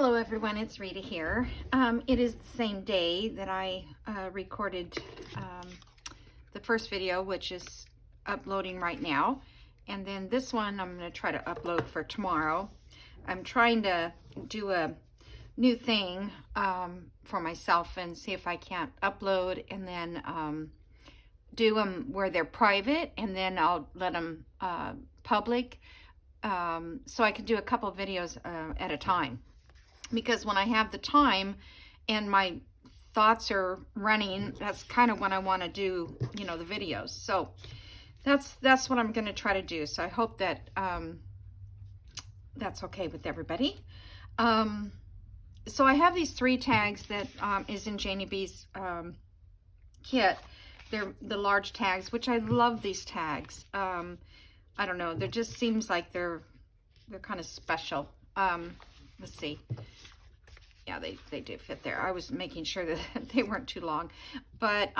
Hello everyone, it's Rita here. It is the same day that I recorded the first video, which is uploading right now. And then this one I'm going to try to upload for tomorrow. I'm trying to do a new thing for myself and see if I can't upload and then do them where they're private, and then I'll let them public, so I can do a couple of videos at a time. Because when I have the time and my thoughts are running, that's kind of when I want to do, you know, the videos. So that's what I'm going to try to do. So I hope that that's okay with everybody. So I have these 3 tags that is in JaneyB's kit. They're the large tags, which I love these tags. I don't know, there just seems like they're kind of special. Let's see. Yeah, they do fit there. I was making sure that they weren't too long. But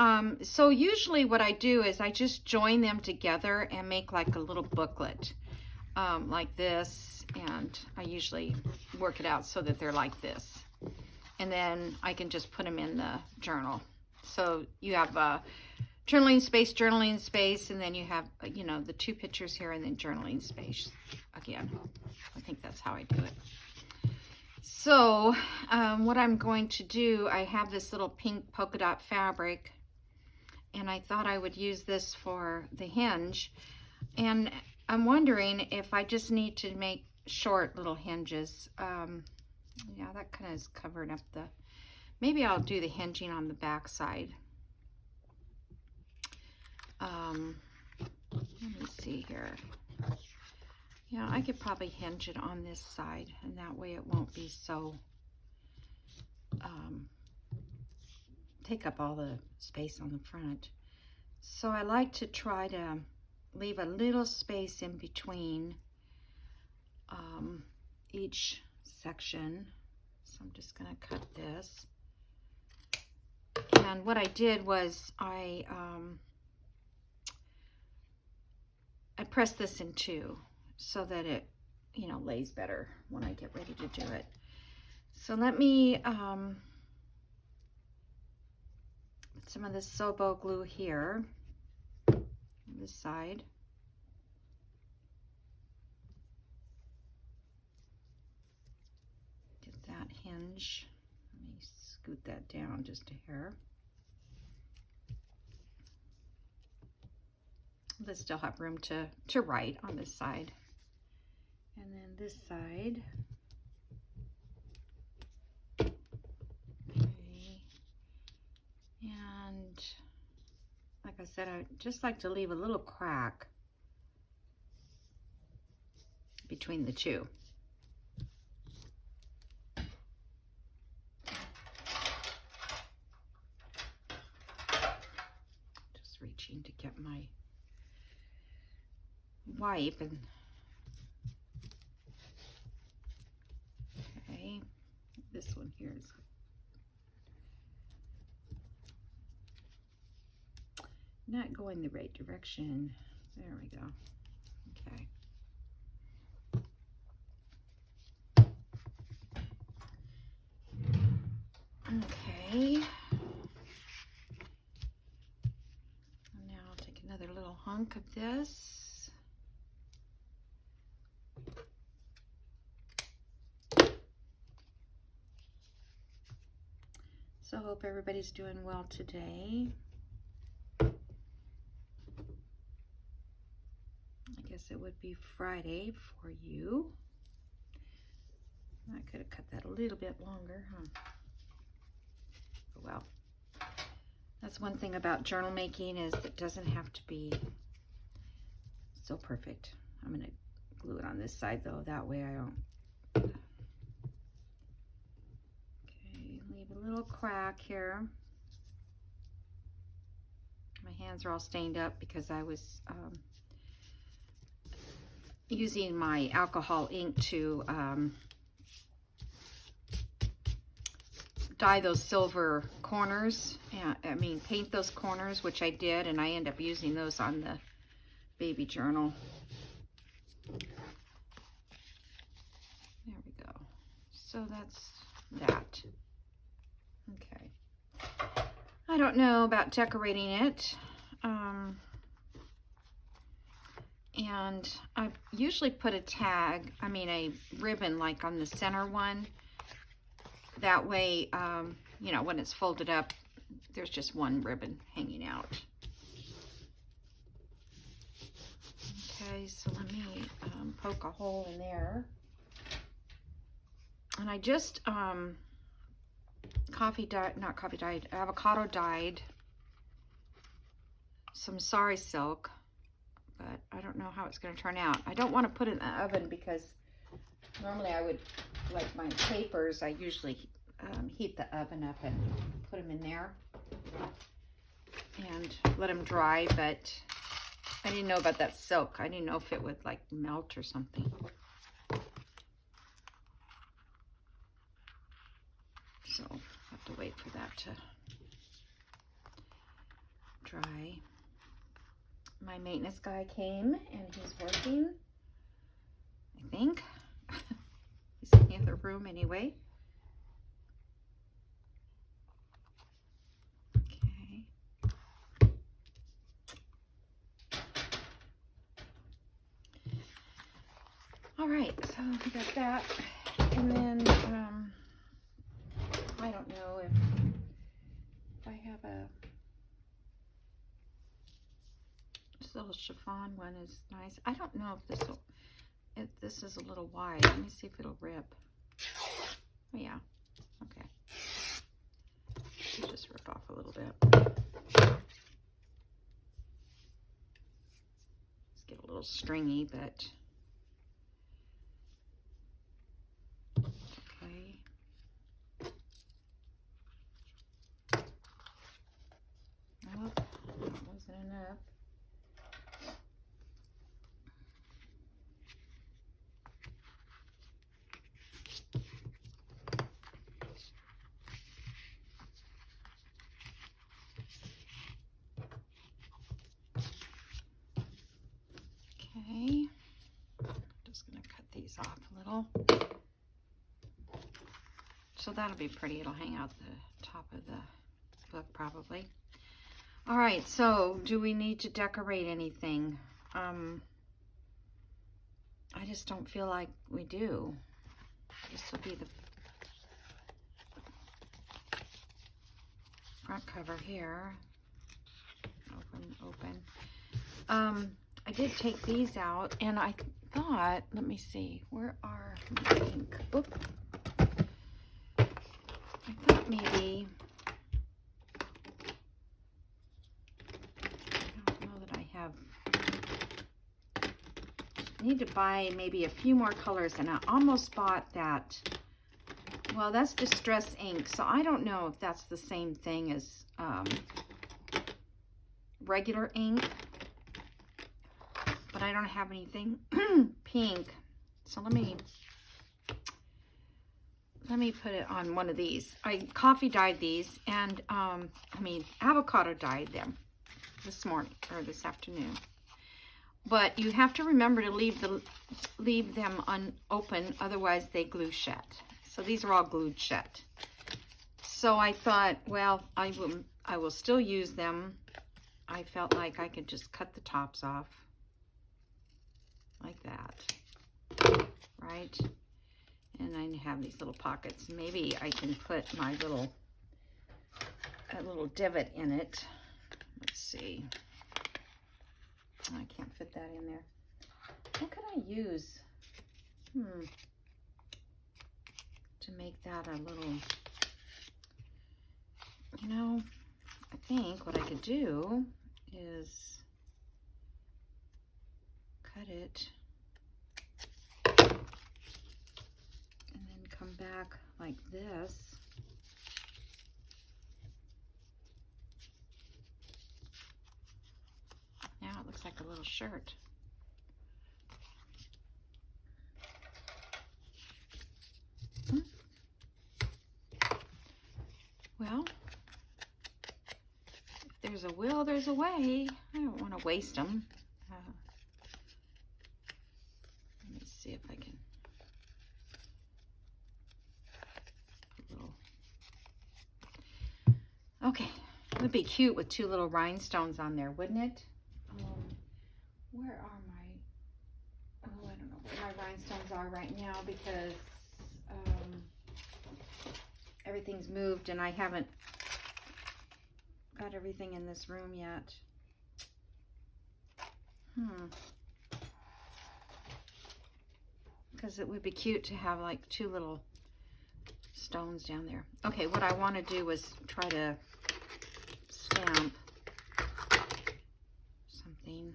so usually what I do is I just join them together and make like a little booklet like this. And I usually work it out so that they're like this. And then I can just put them in the journal. So you have journaling space, and then you have, you know, the 2 pictures here and then journaling space again. I think that's how I do it. So what I'm going to do, I have this little pink polka dot fabric, and I thought I would use this for the hinge. And I'm wondering if I just need to make short little hinges. Yeah, that kind of is covering up the, maybe I'll do the hinging on the back side. Let me see here. Yeah, I could probably hinge it on this side, and that way it won't be so, take up all the space on the front. So I like to try to leave a little space in between each section. So I'm just gonna cut this. And what I did was I pressed this in 2. So that it, you know, lays better when I get ready to do it. So let me put some of this Sobo glue here on this side. Get that hinge. Let me scoot that down just a hair. Let's still have room to write on this side. And then this side. Okay. And like I said, I just like to leave a little crack between the 2. Just reaching to get my wipe. And okay, this one here is not going the right direction. There we go. Okay. Okay. Now I'll take another little hunk of this. So I hope everybody's doing well today. I guess it would be Friday for you. I could have cut that a little bit longer, huh? Well, that's one thing about journal making, is it doesn't have to be so perfect. I'm going to glue it on this side though, that way I don't. Leave a little crack here. My hands are all stained up because I was using my alcohol ink to dye those silver corners. I mean, paint those corners, which I did, and I end up using those on the baby journal. There we go. So that's that. Okay. I don't know about decorating it. And I usually put a tag, a ribbon like on the center one. That way, you know, when it's folded up, there's just one ribbon hanging out. Okay, so let me poke a hole in there. And I just avocado dyed some sari silk, but I don't know how it's going to turn out. I don't want to put it in the oven because normally I would, like my papers, I usually heat the oven up and put them in there and let them dry, but I didn't know about that silk. I didn't know if it would like melt or something. So I have to wait for that to dry. My maintenance guy came and he's working, I think. He's in the other room anyway. Okay. All right, so we got that. And then, I don't know if I have this little chiffon one is nice. I don't know if this is a little wide. Let me see if it'll rip. Oh, yeah. Okay. I'll just rip off a little bit. Let's get a little stringy, but okay. Oh, that wasn't enough. Okay, just gonna cut these off a little. So that'll be pretty. It'll hang out the top of the book probably. All right, so do we need to decorate anything? I just don't feel like we do. This will be the front cover here. Open. I did take these out, and I thought, let me see, where are my ink? Oop. I thought maybe, I don't know that I have, I need to buy maybe a few more colors, and I almost bought that. Well, that's Distress ink, so I don't know if that's the same thing as regular ink, but I don't have anything pink. So let me put it on one of these. I coffee dyed these, and avocado dyed them this morning or this afternoon. But you have to remember to leave them unopened, otherwise they glue shut. So these are all glued shut. So I thought, well, I will still use them. I felt like I could just cut the tops off like that, right? And I have these little pockets. Maybe I can put my little divot in it. Let's see. I can't fit that in there. What could I use? To make that a little, you know, I think what I could do is cut it and then come back like this. Now it looks like a little shirt. Well, if there's a will, there's a way. I don't want to waste them. Let me see if I can. It would be cute with 2 little rhinestones on there, wouldn't it? Where are my, oh, I don't know where my rhinestones are right now because everything's moved and I haven't got everything in this room yet. Because it would be cute to have like 2 little stones down there. Okay, what I want to do is try to stamp something.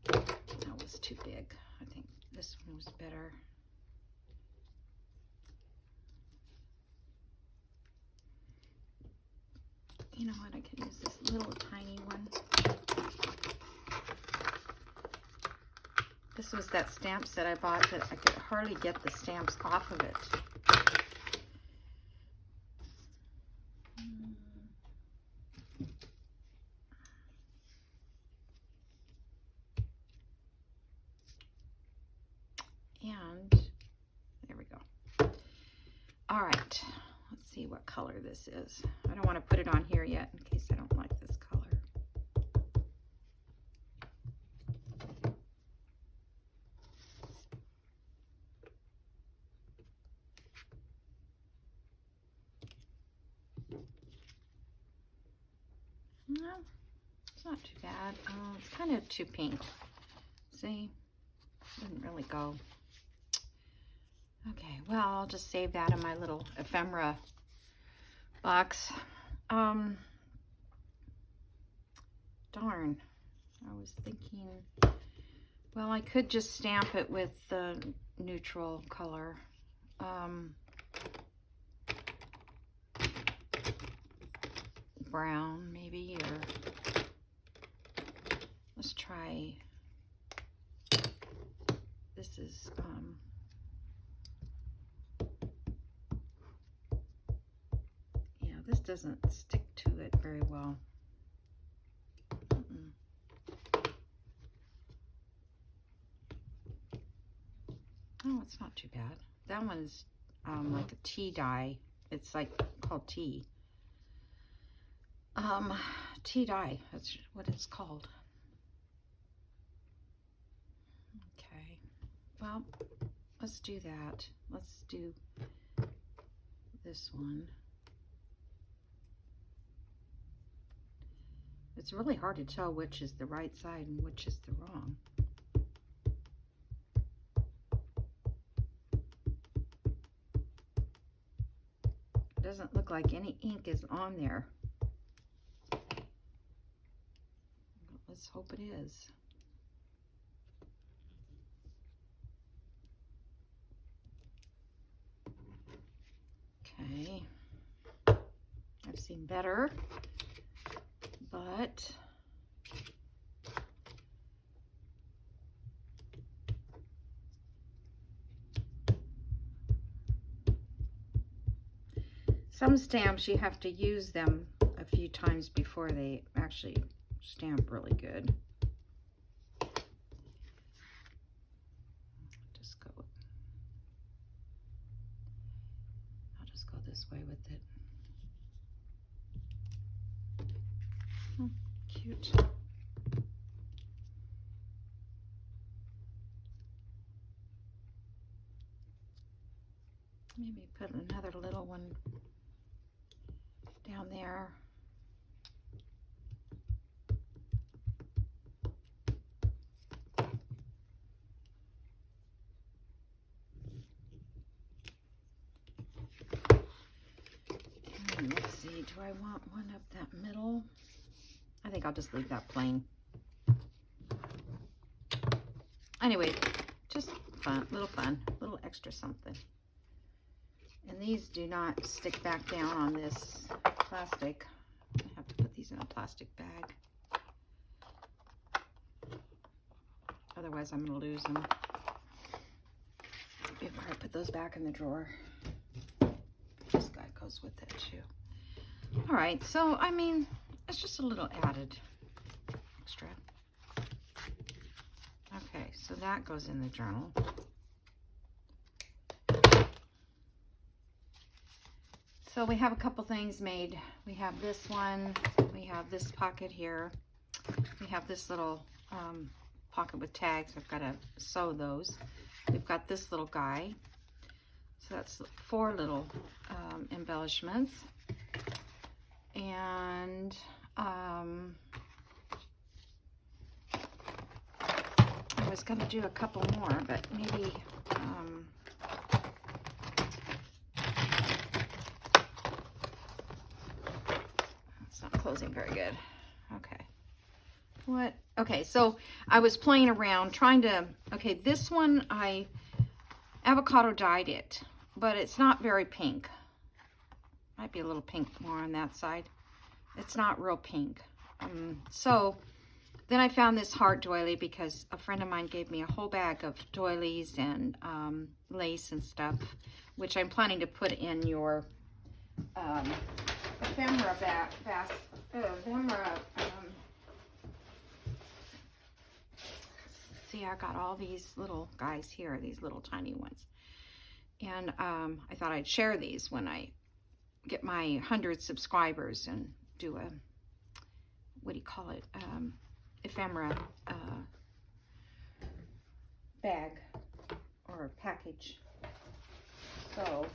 That was too big. I think this one was better. You know what? I could use this little tiny one. This was that stamp set I bought that I could hardly get the stamps off of it. And there we go. All right, let's see what color this is. I don't want to put it on here yet in case I don't like this color. No, it's not too bad. It's kind of too pink. See? Didn't really go. Okay, well, I'll just save that in my little ephemera box. Darn. I was thinking, well, I could just stamp it with the neutral color. Brown, maybe, or let's try, this is, yeah, this doesn't stick to it very well. Oh, it's not too bad. That one's like a tea dye. It's like called tea. Tea dye, that's what it's called. Okay, well, let's do that. Let's do this one. It's really hard to tell which is the right side and which is the wrong. It doesn't look like any ink is on there. Let's hope it is. Okay, I've seen better, but some stamps you have to use them a few times before they actually stamp really good. I'll just go this way with it. Oh, cute. Maybe put another little one down there. And let's see, do I want one up that middle? I think I'll just leave that plain. Anyway, just fun, little extra something. And these do not stick back down on this plastic. I have to put these in a plastic bag. Otherwise, I'm going to lose them before I put those back in the drawer. This guy goes with it too. All right, so I mean, it's just a little added extra. Okay, so that goes in the journal. So we have a couple things made. We have this one, we have this pocket here, we have this little pocket with tags. I've got to sew those. We've got this little guy. So that's 4 little embellishments. And I was going to do a couple more, but maybe it's not closing very good. Okay. What? Okay, so I was playing around trying to, okay, this one I avocado dyed it, but it's not very pink. Might be a little pink more on that side. It's not real pink. So then I found this heart doily because a friend of mine gave me a whole bag of doilies and lace and stuff, which I'm planning to put in your ephemera see, I got all these little guys here, these little tiny ones. And I thought I'd share these when I get my 100 subscribers and do a, what do you call it, ephemera bag or package. So,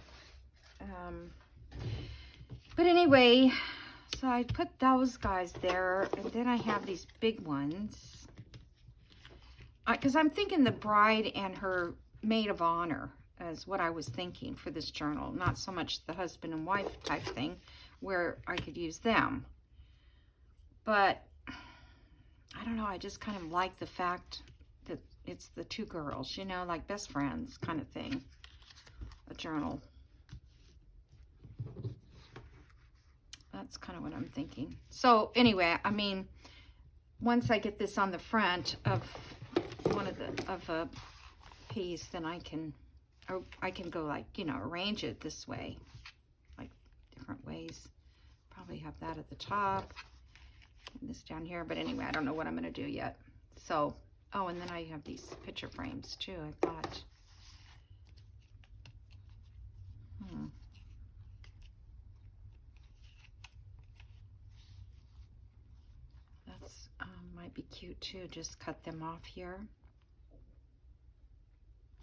but anyway, so I put those guys there, and then I have these big ones. Because I'm thinking the bride and her maid of honor is what I was thinking for this journal. Not so much the husband and wife type thing where I could use them. But I don't know, I just kind of like the fact that it's the 2 girls, you know, like best friends kind of thing. A journal. That's kind of what I'm thinking. So anyway, I mean, once I get this on the front of one of a piece, then I can go, like, you know, arrange it this way, like different ways. Probably have that at the top and this down here, but anyway, I don't know what I'm going to do yet. So, oh, and then I have these picture frames too, I thought. That's might be cute too, just cut them off here.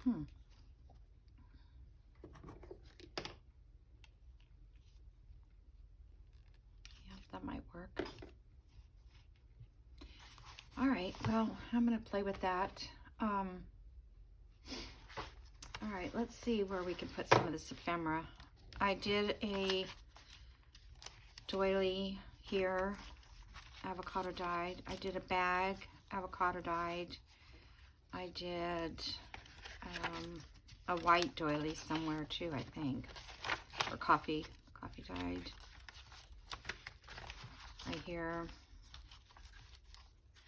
Yeah, that might work. All right, well, I'm going to play with that. All right, let's see where we can put some of this ephemera. I did a doily here, avocado dyed. I did a bag, avocado dyed. I did a white doily somewhere too, I think, or coffee dyed. Right here.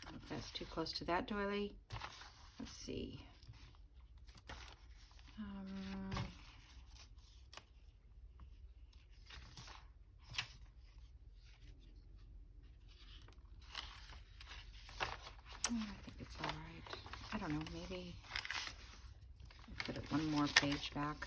I don't know if that's too close to that doily. Let's see. I think it's all right. I don't know, maybe I'll put it one more page back.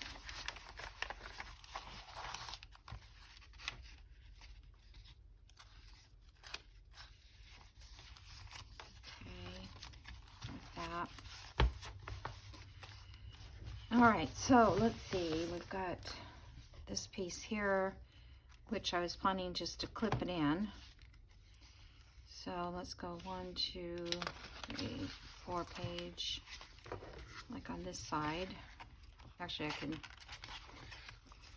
All right, so let's see, we've got this piece here, which I was planning just to clip it in. So let's go 1, 2, 3, 4 page, like on this side. Actually, I can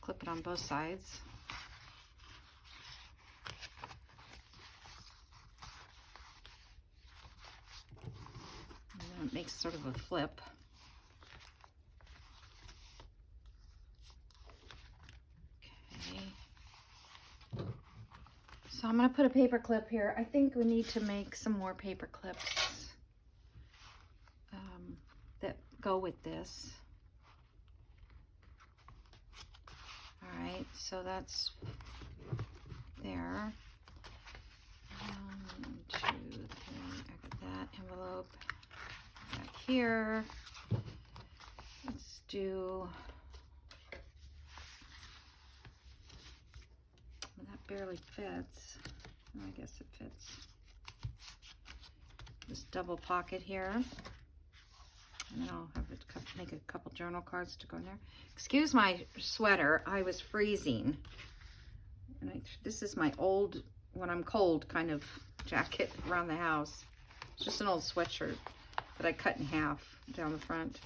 clip it on both sides. And then it makes sort of a flip. So I'm going to put a paper clip here. I think we need to make some more paper clips that go with this. All right, so that's there. 1, 2, 3, I got that envelope back here. Let's do barely fits. Oh, I guess it fits. This double pocket here. And then I'll have it make a couple journal cards to go in there. Excuse my sweater. I was freezing. And this is my old, when I'm cold, kind of jacket around the house. It's just an old sweatshirt that I cut in half down the front.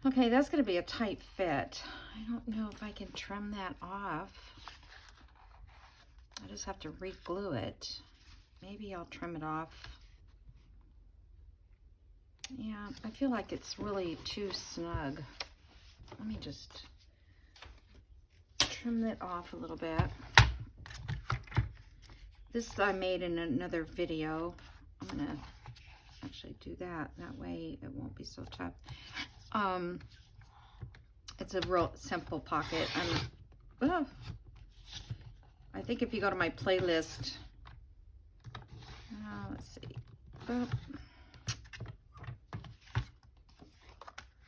Okay, that's going to be a tight fit. I don't know if I can trim that off. I just have to re-glue it. Maybe I'll trim it off. Yeah, I feel like it's really too snug. Let me just trim it off a little bit. This I made in another video. I'm gonna actually do that. That way it won't be so tough. It's a real simple pocket. I think if you go to my playlist, let's see.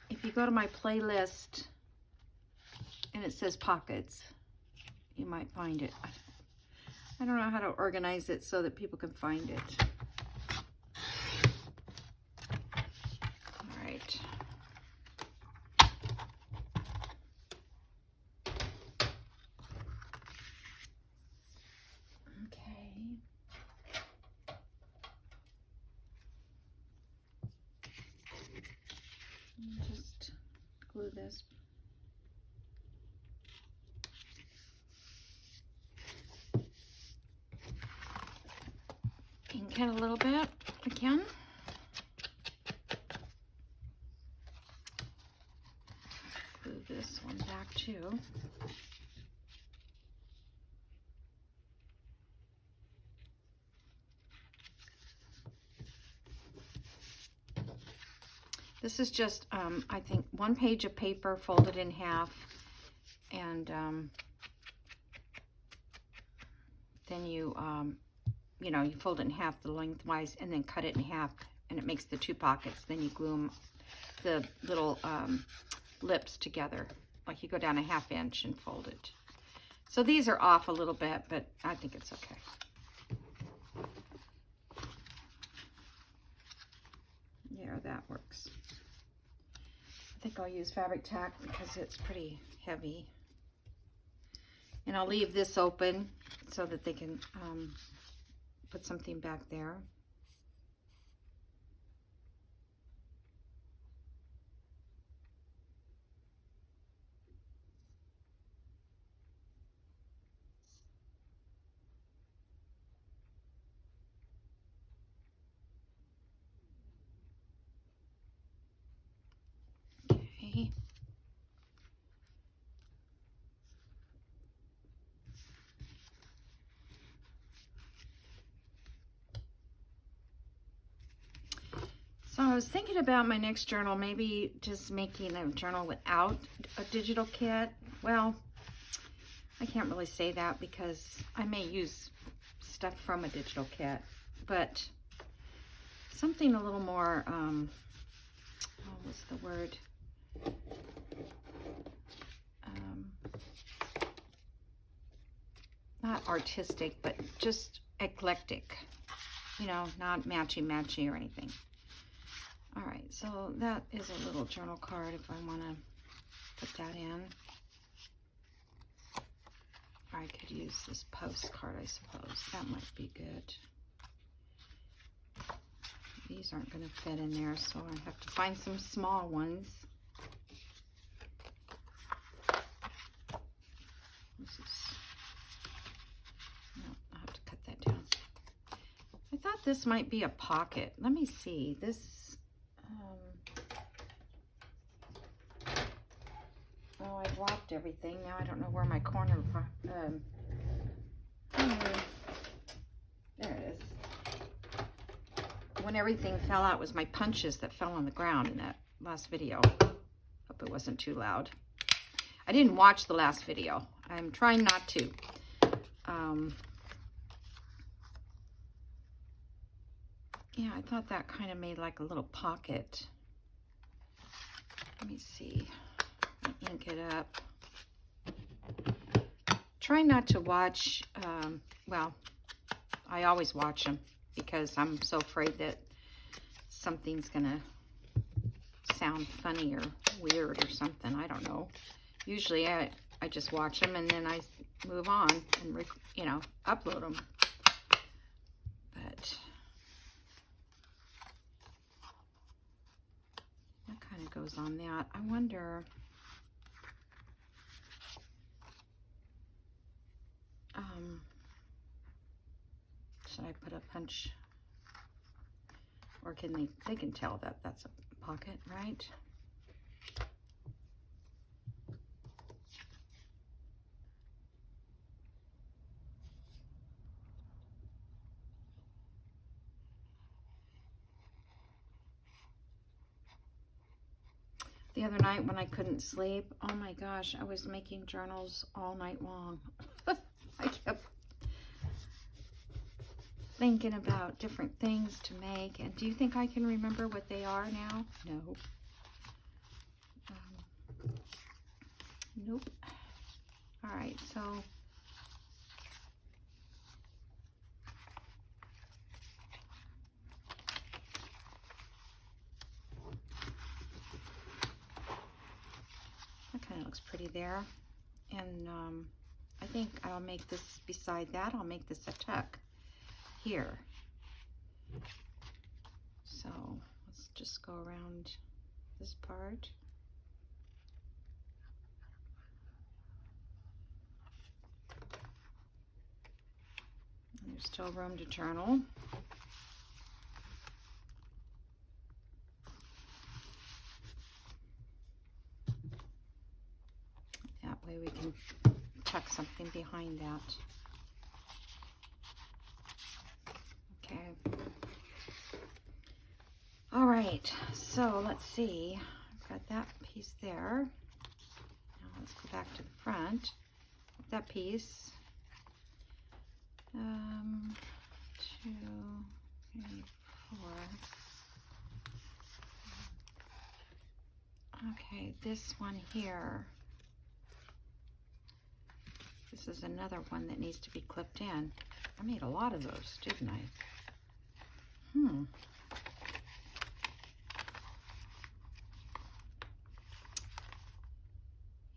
If you go to my playlist and it says pockets, you might find it. I don't know how to organize it so that people can find it. All right. Okay. Just glue this. Ink it a little bit again. Glue this one back too. This is just, I think, 1 page of paper folded in half, and then you know, you fold it in half the lengthwise, and then cut it in half, and it makes the 2 pockets. Then you glue them, the little lips together, like you go down a 1/2 inch and fold it. So these are off a little bit, but I think it's okay. Yeah, that works. I think I'll use fabric tack because it's pretty heavy. And I'll leave this open so that they can put something back there. Okay. So I was thinking about my next journal, maybe just making a journal without a digital kit. Well, I can't really say that because I may use stuff from a digital kit, but something a little more, what's the word? Not artistic, but just eclectic. You know, not matchy-matchy or anything. All right, so that is a little journal card if I want to put that in. Or I could use this postcard, I suppose. That might be good. These aren't going to fit in there, so I have to find some small ones. This is... No, I'll have to cut that down. I thought this might be a pocket. Let me see. This... Oh, I dropped everything. Now I don't know where my corner... there it is. When everything fell out was my punches that fell on the ground in that last video. Hope it wasn't too loud. I didn't watch the last video. I'm trying not to. Yeah, I thought that kind of made like a little pocket. Let me see. Ink it up. try not to watch, well, I always watch them because I'm so afraid that something's gonna sound funny or weird or something. I don't know. Usually I just watch them and then I move on and you know, upload them. But that kind of goes on that. I wonder, should I put a punch, or can they can tell that that's a pocket, right? The other night when I couldn't sleep, oh my gosh, I was making journals all night long. I kept thinking about different things to make. And do you think I can remember what they are now? No. Nope. All right, so that kind of looks pretty there. And I think I'll make this, beside that, I'll make this a tuck here. So let's just go around this part. And there's still room to journal. That way we can tuck something behind that. Okay. All right, so let's see. I've got that piece there. Now let's go back to the front. That piece. 2, 3, 4. Okay, this one here. This is another one that needs to be clipped in. I made a lot of those, didn't I?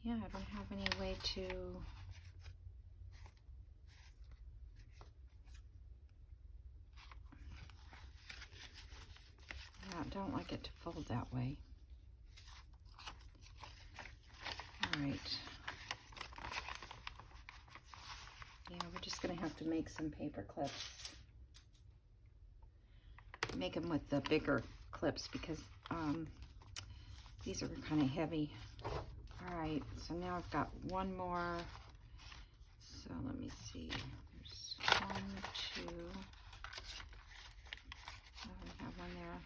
Yeah, I don't have any way to... Yeah, I don't like it to fold that way. All right. Yeah, we're just going to have to make some paper clips. Make them with the bigger clips because these are kind of heavy. All right, so now I've got one more. So let me see. There's 1, 2. Oh, I have one there.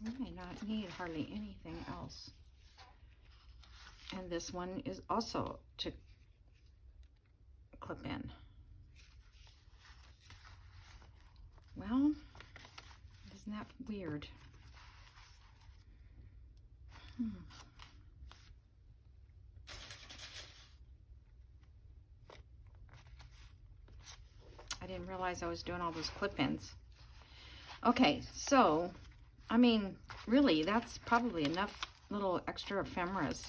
I may not need hardly anything else. And this one is also to clip in. Well, isn't that weird? I didn't realize I was doing all those clip-ins. Okay, so, I mean, really, that's probably enough little extra ephemeras.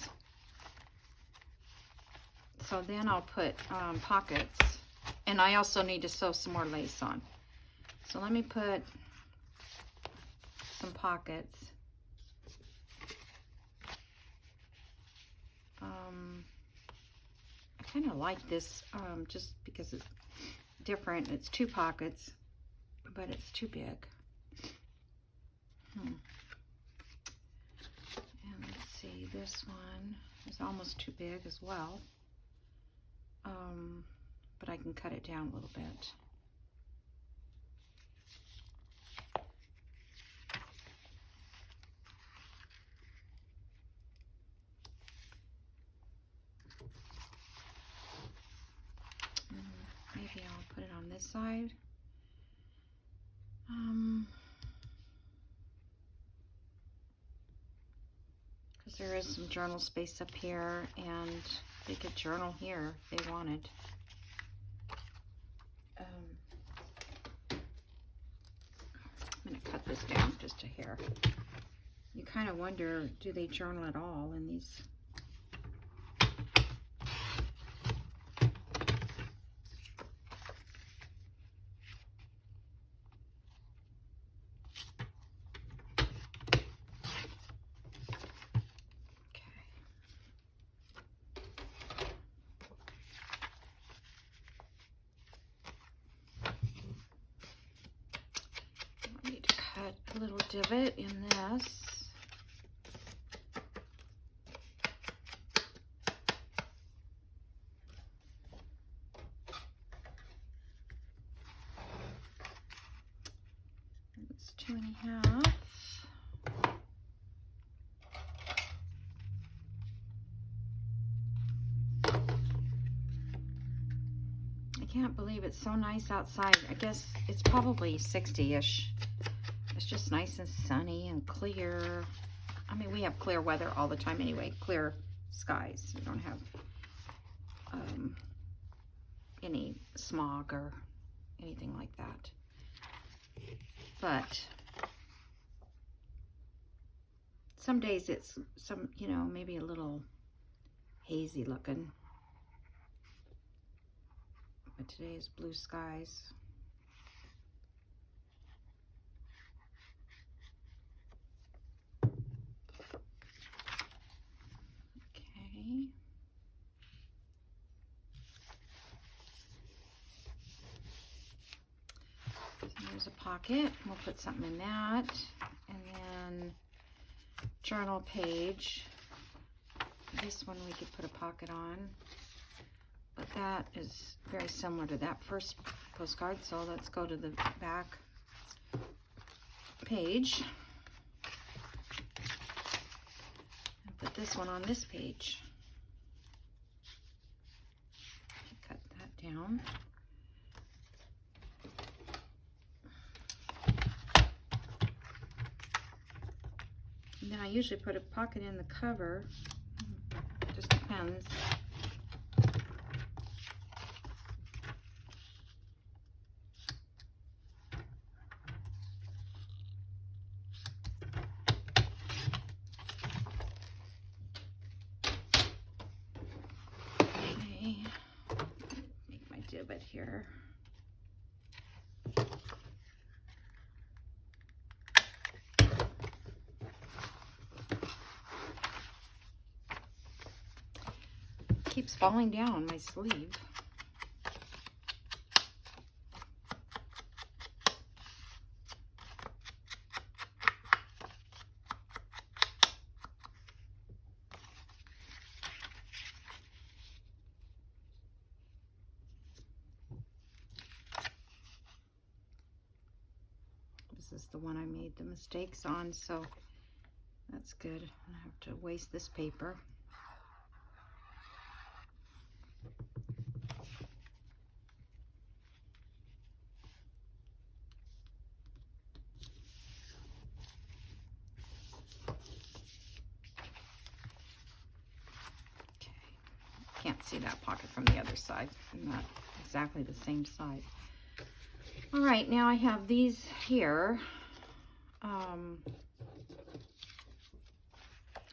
So then I'll put pockets, and I also need to sew some more lace on. So let me put some pockets. I kind of like this just because it's different. It's 2 pockets, but it's too big. And let's see, this one is almost too big as well. But I can cut it down a little bit. Maybe I'll put it on this side. There is some journal space up here, and they could journal here if they wanted. I'm going to cut this down just a hair. You kind of wonder, do they journal at all in these? A little divot in this. It's 2.5. I can't believe it's so nice outside. I guess it's probably 60-ish. It's just nice and sunny and clear. I mean, we have clear weather all the time anyway, clear skies. We don't have any smog or anything like that. But some days it's maybe a little hazy looking. But today is blue skies. There's a pocket. We'll put something in that. And then journal page. This one we could put a pocket on. But that is very similar to that first postcard. So let's go to the back page. And put this one on this page. Cut that down. And then I usually put a pocket in the cover. It just depends. Okay. Make my divot here. Keeps falling down my sleeve. This is the one I made the mistakes on, so that's good. I don't have to waste this paper. Can't see that pocket from the other side. I'm not exactly the same side. All right, now I have these here,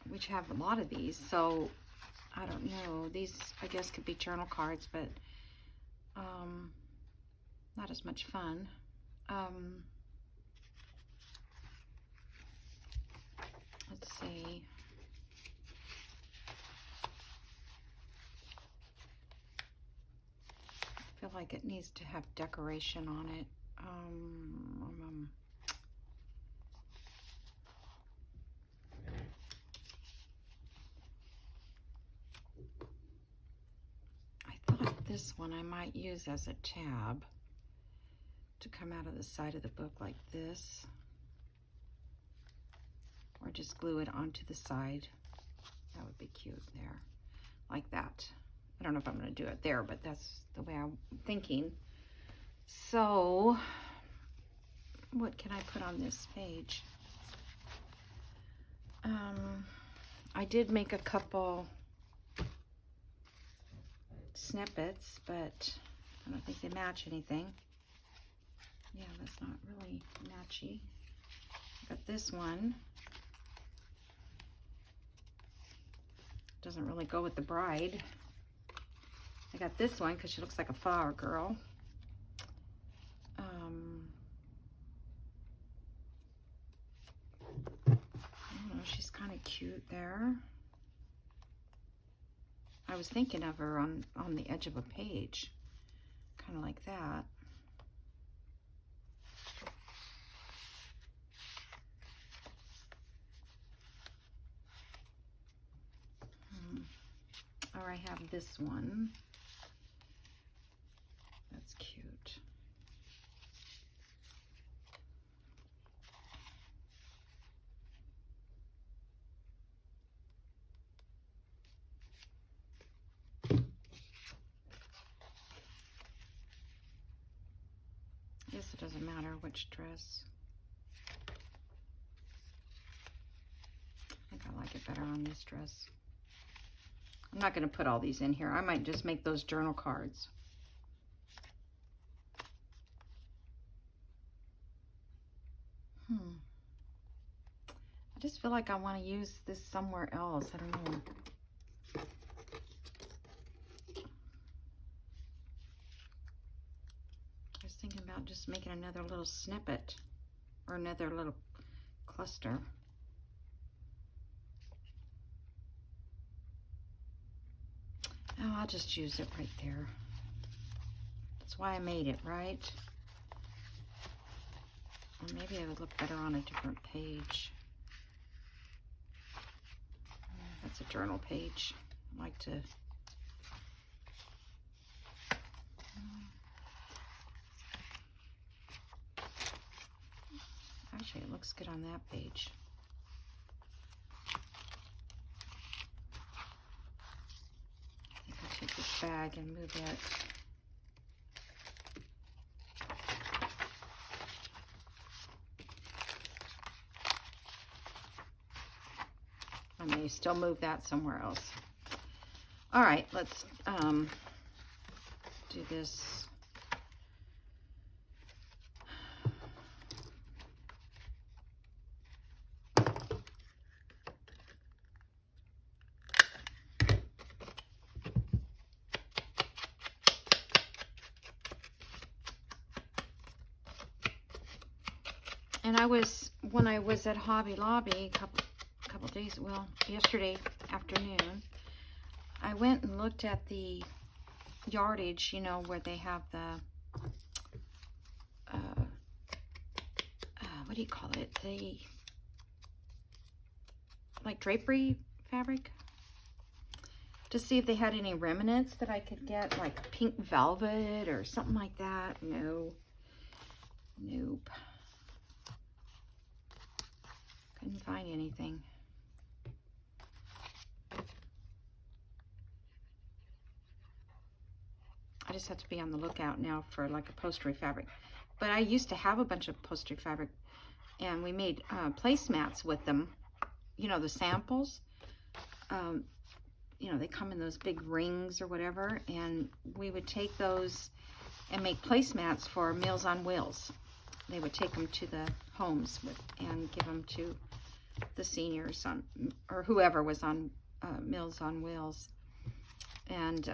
which have a lot of these. So I don't know. These, I guess, could be journal cards, but not as much fun. Let's see. I feel like it needs to have decoration on it. I thought this one I might use as a tab to come out of the side of the book like this, or just glue it onto the side. That would be cute there, like that. I don't know if I'm going to do it there, but that's the way I'm thinking. So, what can I put on this page? I did make a couple snippets, but I don't think they match anything. Yeah, that's not really matchy. Got this one. Doesn't really go with the bride. I got this one because she looks like a flower girl. I don't know, she's kind of cute there. I was thinking of her on the edge of a page, kind of like that. Or I have this one. That's cute. I guess it doesn't matter which dress. I think I like it better on this dress. I'm not going to put all these in here. I might just make those journal cards. I just feel like I want to use this somewhere else. I don't know. I was thinking about just making another little snippet or another little cluster. Oh, I'll just use it right there. That's why I made it, right? Or maybe it would look better on a different page. That's a journal page. I like to... Actually, it looks good on that page. I think I'll take this bag and move it. I may still move that somewhere else. All right, let's do this. And when I was at Hobby Lobby a couple days, well, yesterday afternoon, I went and looked at the yardage, you know, where they have the, what do you call it? The, like drapery fabric, to see if they had any remnants that I could get, like pink velvet or something like that. No. Nope. Couldn't find anything. I just have to be on the lookout now for like a upholstery fabric. But I used to have a bunch of upholstery fabric, and we made placemats with them. You know, the samples. You know, they come in those big rings or whatever, and we would take those and make placemats for Meals on Wheels. They would take them to the homes and give them to the seniors or whoever was on Meals on Wheels. And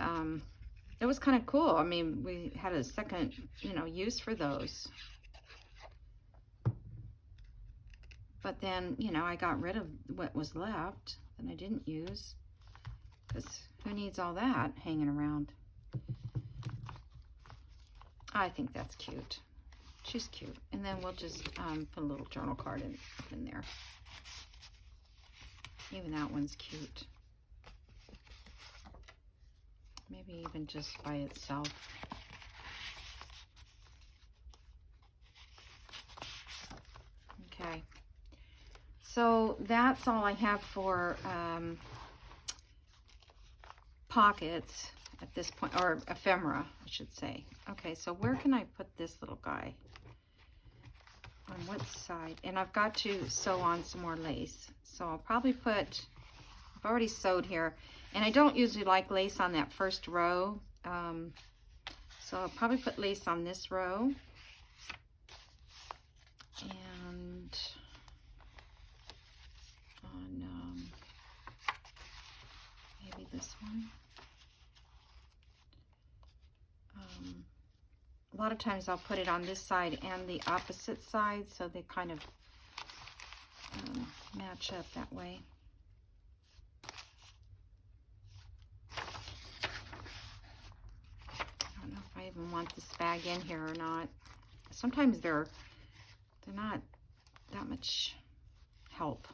it was kind of cool. I mean, we had a second, you know, use for those. But then, you know, I got rid of what was left that I didn't use, because who needs all that hanging around? I think that's cute. She's cute. And then we'll just put a little journal card in there. Even that one's cute. Maybe even just by itself. Okay. So that's all I have for pockets at this point, or ephemera, I should say. Okay, so where can I put this little guy? On what side? And I've got to sew on some more lace. So I'll probably put I've already sewed here, and I don't usually like lace on that first row, so I'll probably put lace on this row, and on maybe this one. A lot of times I'll put it on this side and the opposite side, so they kind of match up that way. I don't know if I even want this bag in here or not. Sometimes they're not that much help.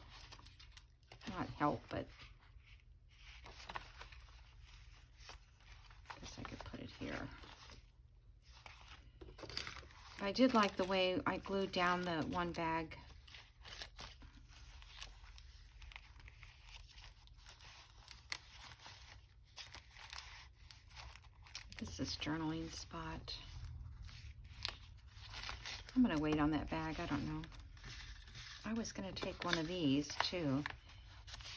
Not help, but I guess I could put it here. I did like the way I glued down the one bag. This is journaling spot. I'm going to wait on that bag. I don't know. I was going to take one of these too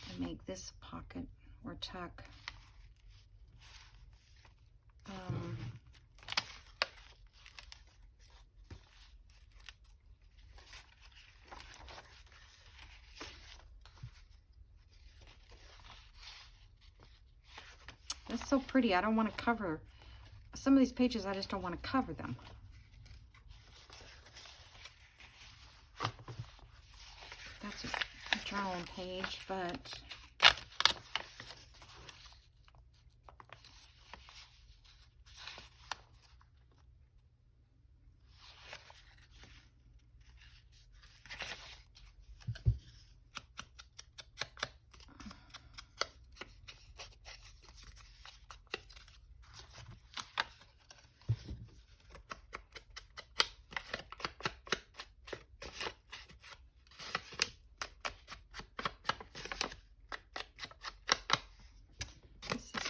and make this pocket or tuck. That's so pretty. I don't want to cover some of these pages. I just don't want to cover them. That's a journaling page, but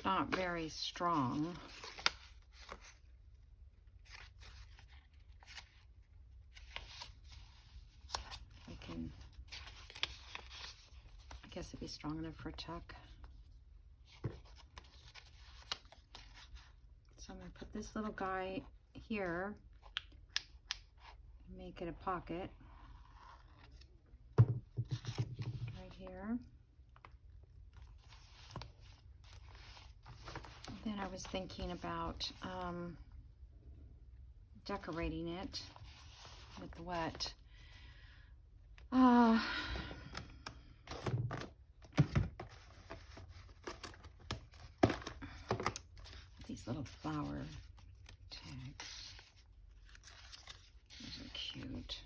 not very strong. I guess it'd be strong enough for a tuck. So I'm going to put this little guy here and make it a pocket right here. Then I was thinking about decorating it with what? These little flower tags. These are cute.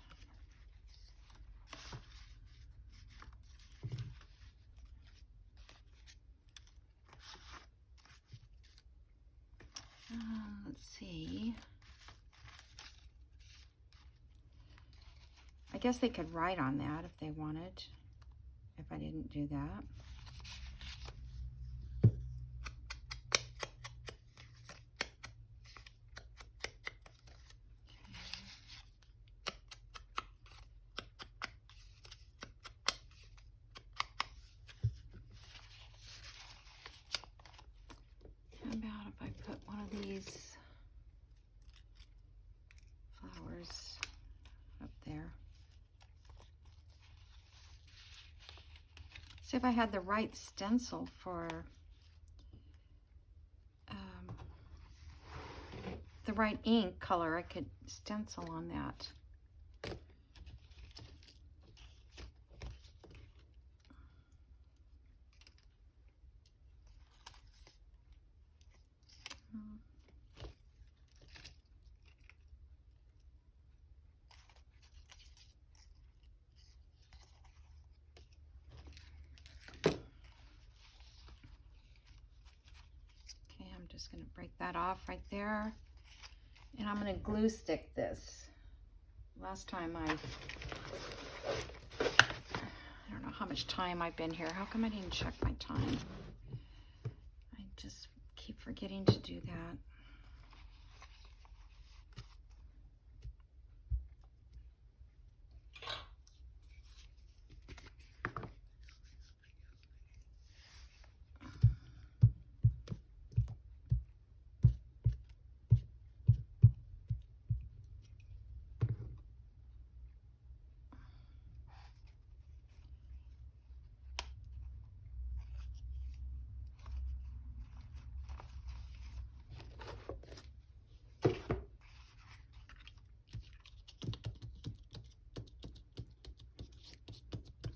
Let's see. I guess they could write on that if they wanted, if I didn't do that. How about if I put one of these flowers up there? See if I had the right stencil for the right ink color, I could stencil on that. Just going to break that off right there, and I'm going to glue stick this. Last time I don't know how much time I've been here. How come I didn't check my time? I just keep forgetting to do that.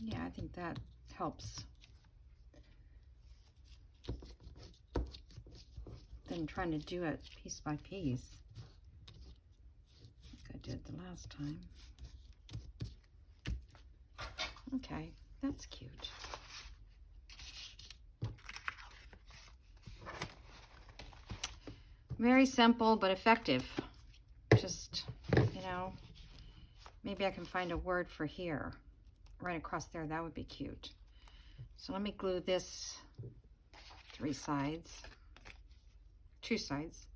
Yeah, I think that helps. Than trying to do it piece by piece, like I did the last time. Okay, that's cute. Very simple but effective. Just, you know, maybe I can find a word for here, right across there. That would be cute. So let me glue this 3 sides, 2 sides.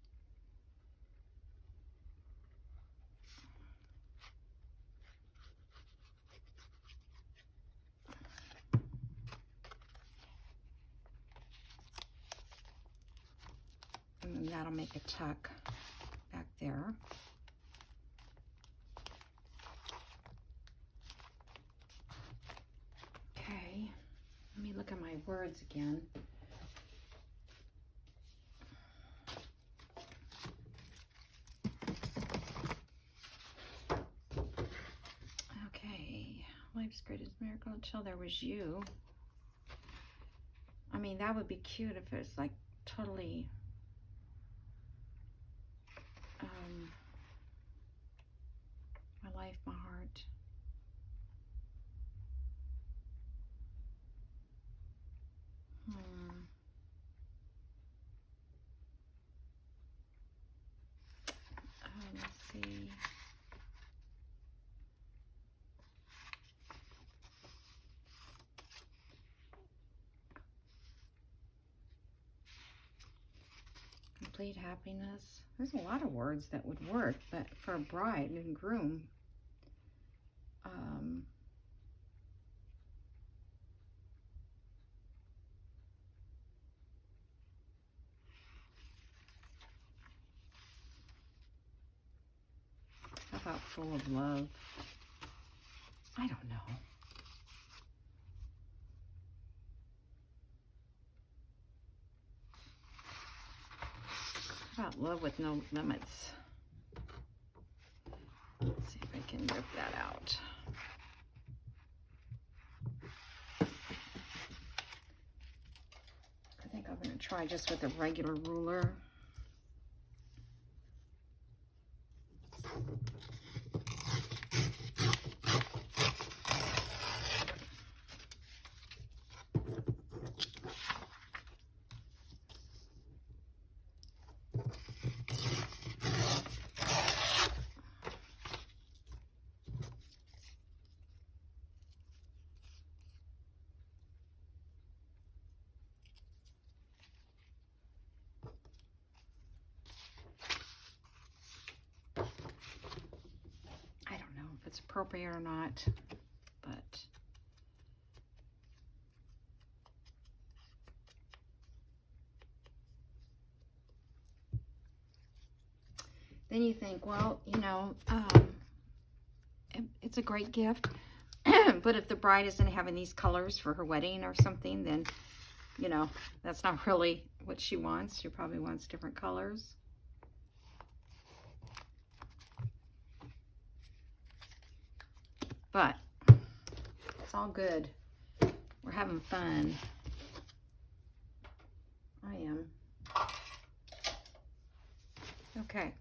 And then that'll make a tuck back there. Okay, let me look at my words again. Okay, life's greatest miracle until there was you. I mean, that would be cute if it's like totally my life, my heart. Let's see. Complete happiness. There's a lot of words that would work, but for a bride and groom, how about full of love? I don't know. How about love with no limits? Let's see if I can rip that out. I think I'm going to try just with a regular ruler. It's appropriate or not, but then you think, well, you know, it's a great gift, but if the bride isn't having these colors for her wedding or something, then, you know, that's not really what she wants. She probably wants different colors. But it's all good. We're having fun. I am. Okay.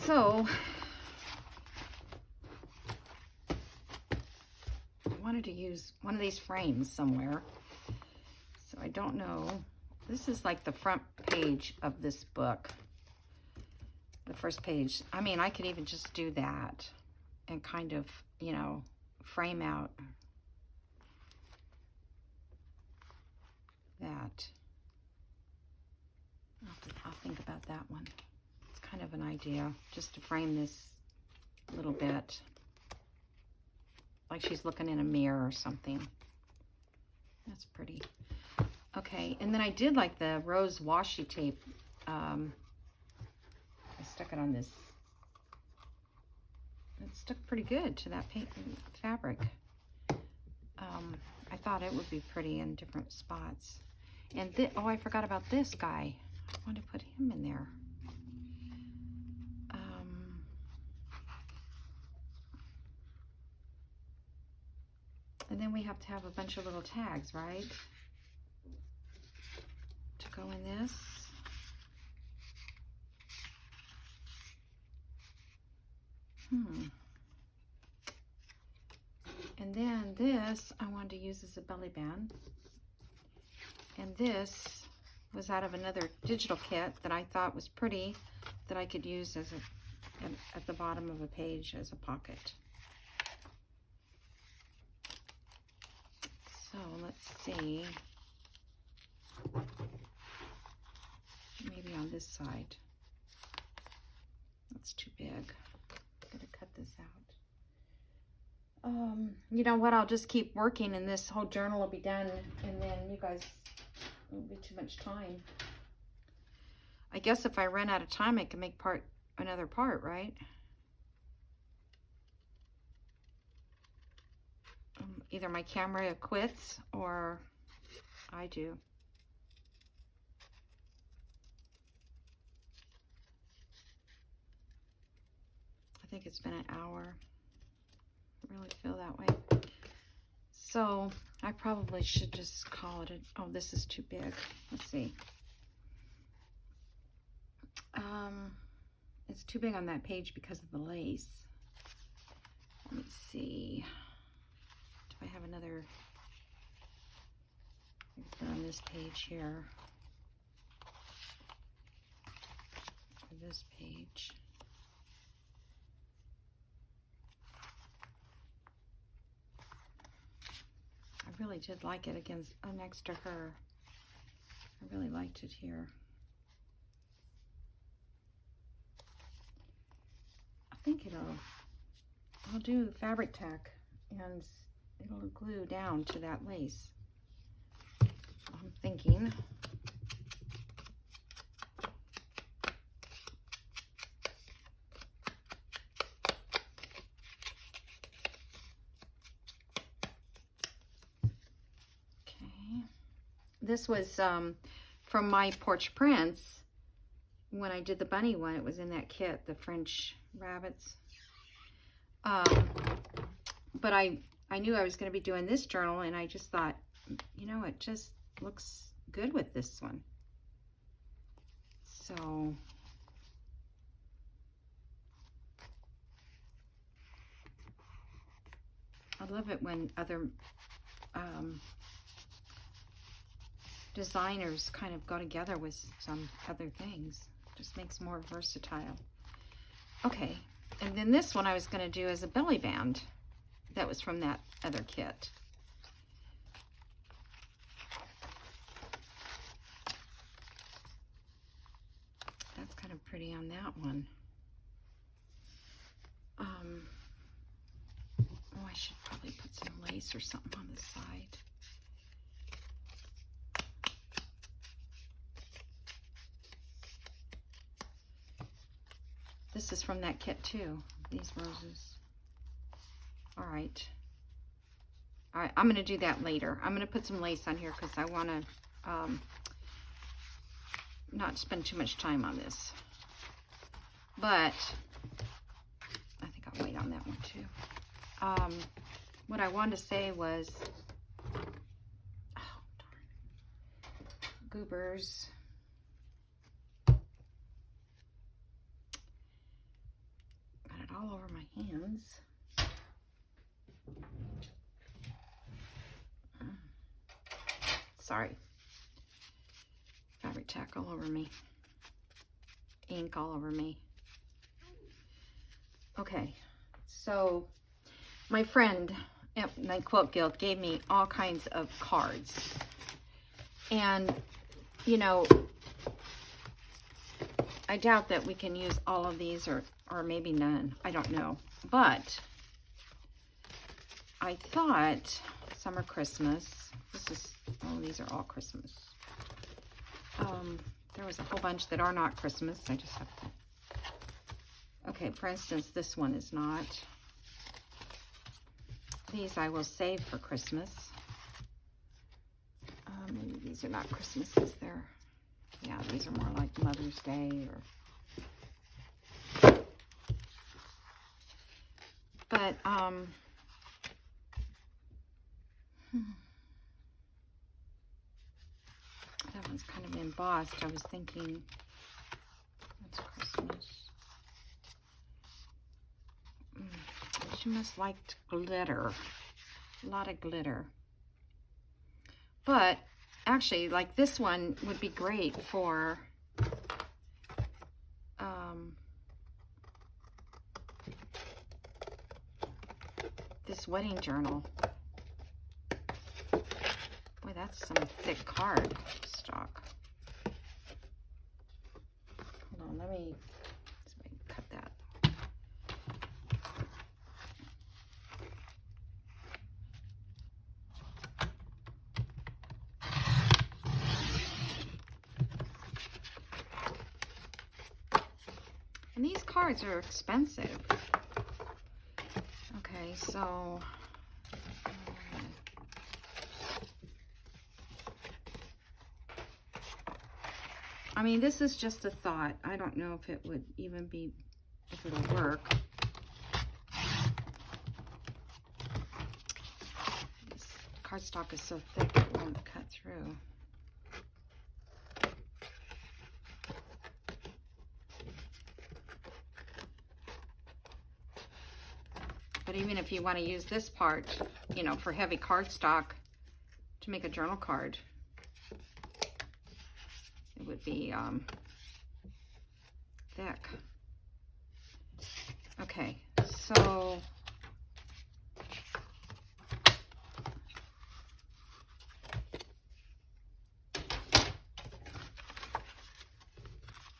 So, I wanted to use one of these frames somewhere. So I don't know. This is like the front page of this book. The first page. I mean, I could even just do that and kind of, you know, frame out that. I'll think about that one. It's kind of an idea, just to frame this a little bit. Like she's looking in a mirror or something. That's pretty. Okay, and then I did like the rose washi tape. I stuck it on this. It stuck pretty good to that paint fabric. I thought it would be pretty in different spots. And oh, I forgot about this guy. I want to put him in there. then we have to have a bunch of little tags, right? To go in this. And then this I wanted to use as a belly band. And this was out of another digital kit that I thought was pretty, that I could use as at the bottom of a page as a pocket. So let's see. Maybe on this side. That's too big. I'm gonna cut this out. You know what? I'll just keep working, and this whole journal will be done, and then you guys, it won't be too much time. I guess if I run out of time, I can make another part, right? Either my camera quits or I do. I think it's been an hour. I really feel that way. So I probably should just call it oh, this is too big. Let's see. It's too big on that page because of the lace. Let me see. Do I have another? Put on this page here. Or this page. I really did like it next to her. I really liked it here. I think I'll do fabric tack and it'll glue down to that lace. I'm thinking. This was from my Porch Prints. When I did the bunny one, it was in that kit, the French rabbits. But I knew I was going to be doing this journal, and I just thought, you know, it just looks good with this one. So I love it when other designers kind of go together with some other things. Just makes more versatile. Okay, and then this one I was going to do as a belly band. That was from that other kit. That's kind of pretty on that one. Oh, I should probably put some lace or something on the side. This is from that kit too, these roses. All right, I'm gonna do that later. I'm gonna put some lace on here because I wanna not spend too much time on this. But I think I'll wait on that one too. What I wanted to say was, oh darn, goobers. All over my hands. Sorry. Fabric tack all over me. Ink all over me. Okay, so my friend at my Quilt Guild gave me all kinds of cards. And, you know, I doubt that we can use all of these or maybe none. I don't know. But I thought summer Christmas. These are all Christmas. There was a whole bunch that are not Christmas. I just have to. Okay, for instance, this one is not. These I will save for Christmas. Maybe these are not Christmas because they're, yeah, these are more like Mother's Day or. But That one's kind of embossed. I was thinking that's Christmas. She must like glitter. A lot of glitter. But actually, like this one would be great for this wedding journal. Boy, that's some thick card stock. Hold on, let me cut that. And these cards are expensive. Okay, so I mean, this is just a thought. I don't know if it would even be, if it'll work. This cardstock is so thick it won't cut through. But even if you want to use this part, you know, for heavy cardstock to make a journal card, it would be thick. Okay, so oh,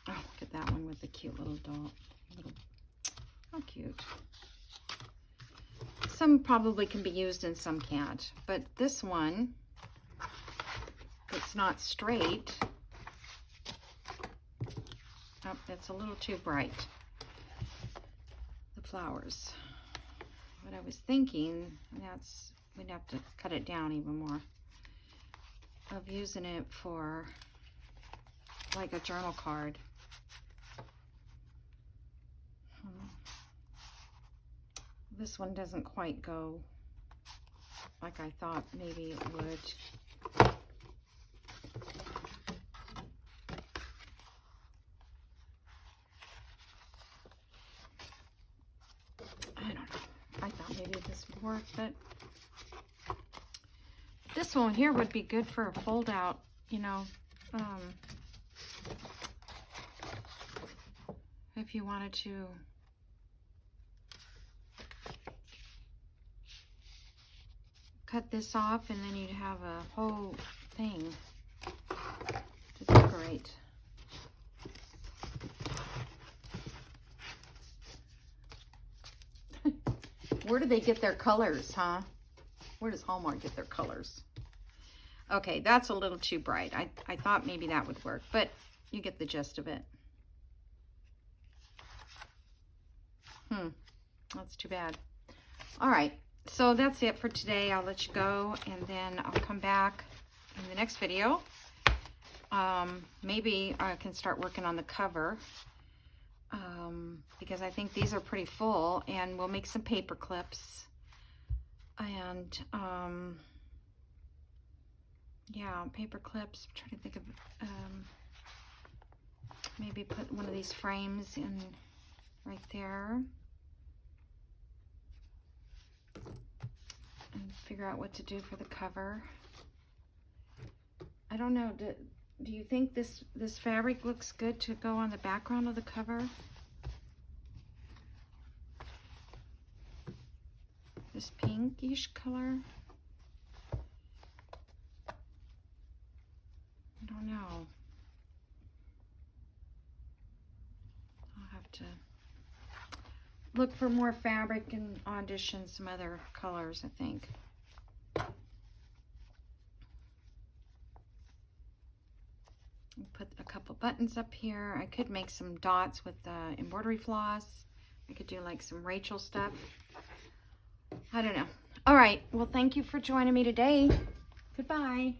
look at that one with the cute little doll. How cute. Some probably can be used and some can't, but this one, it's not straight. Oh, that's a little too bright. The flowers. What I was thinking, that's, we'd have to cut it down even more, of using it for like a journal card. This one doesn't quite go like I thought maybe it would. I don't know. I thought maybe this would work, but this one here would be good for a fold out, you know, if you wanted to cut this off, and then you'd have a whole thing to decorate. Where do they get their colors, huh? Where does Hallmark get their colors? Okay, that's a little too bright. I thought maybe that would work, but you get the gist of it. That's too bad. All right. So that's it for today. I'll let you go, and then I'll come back in the next video. Maybe I can start working on the cover, because I think these are pretty full, and we'll make some paper clips. And yeah, paper clips. I'm trying to think of maybe put one of these frames in right there. And figure out what to do for the cover. I don't know, do you think this fabric looks good to go on the background of the cover? This pinkish color? I don't know. I'll have to look for more fabric and audition some other colors, I think. Put a couple buttons up here. I could make some dots with the embroidery floss. I could do like some Rachel stuff. I don't know. All right. Well, thank you for joining me today. Goodbye.